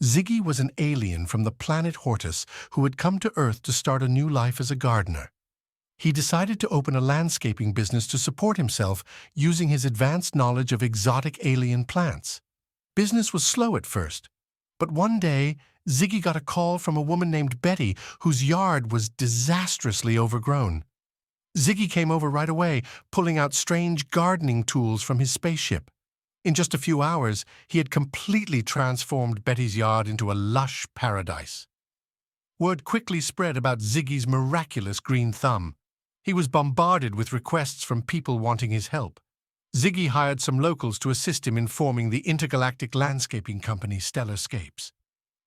Ziggy was an alien from the planet Hortus who had come to Earth to start a new life as a gardener. He decided to open a landscaping business to support himself using his advanced knowledge of exotic alien plants. Business was slow at first, but one day Ziggy got a call from a woman named Betty whose yard was disastrously overgrown. Ziggy came over right away, pulling out strange gardening tools from his spaceship. In just a few hours, he had completely transformed Betty's yard into a lush paradise. Word quickly spread about Ziggy's miraculous green thumb. He was bombarded with requests from people wanting his help. Ziggy hired some locals to assist him in forming the intergalactic landscaping company Stellarscapes.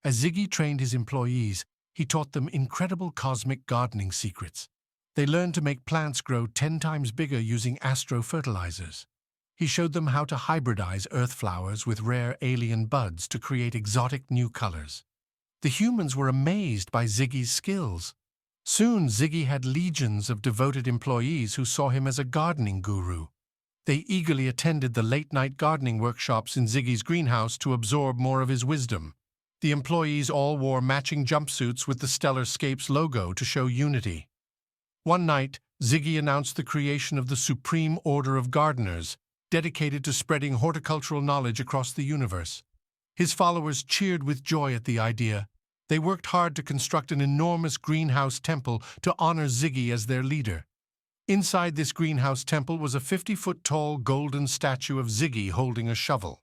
As Ziggy trained his employees, he taught them incredible cosmic gardening secrets. They learned to make plants grow 10 times bigger using astro-fertilizers. He showed them how to hybridize earth flowers with rare alien buds to create exotic new colors. The humans were amazed by Ziggy's skills. Soon, Ziggy had legions of devoted employees who saw him as a gardening guru. They eagerly attended the late-night gardening workshops in Ziggy's greenhouse to absorb more of his wisdom. The employees all wore matching jumpsuits with the Stellarscapes logo to show unity. One night, Ziggy announced the creation of the Supreme Order of Gardeners, dedicated to spreading horticultural knowledge across the universe. His followers cheered with joy at the idea. They worked hard to construct an enormous greenhouse temple to honor Ziggy as their leader. Inside this greenhouse temple was a 50-foot-tall golden statue of Ziggy holding a shovel.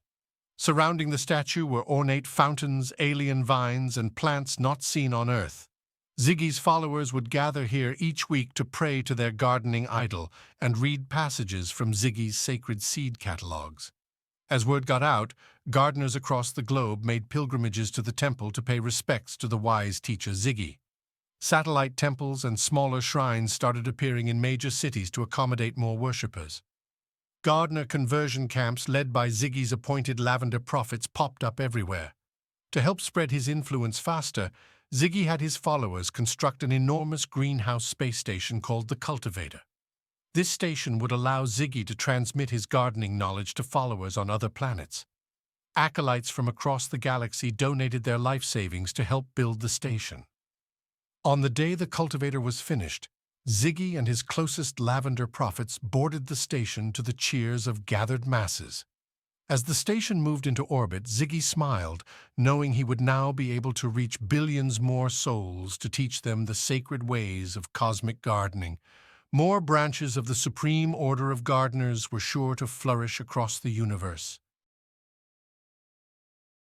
Surrounding the statue were ornate fountains, alien vines, and plants not seen on Earth. Ziggy's followers would gather here each week to pray to their gardening idol and read passages from Ziggy's sacred seed catalogs. As word got out, gardeners across the globe made pilgrimages to the temple to pay respects to the wise teacher Ziggy. Satellite temples and smaller shrines started appearing in major cities to accommodate more worshippers. Gardener conversion camps led by Ziggy's appointed lavender prophets popped up everywhere. To help spread his influence faster, Ziggy had his followers construct an enormous greenhouse space station called the Cultivator. This station would allow Ziggy to transmit his gardening knowledge to followers on other planets. Acolytes from across the galaxy donated their life savings to help build the station. On the day the Cultivator was finished, Ziggy and his closest lavender prophets boarded the station to the cheers of gathered masses. As the station moved into orbit, Ziggy smiled, knowing he would now be able to reach billions more souls to teach them the sacred ways of cosmic gardening. More branches of the Supreme Order of Gardeners were sure to flourish across the universe.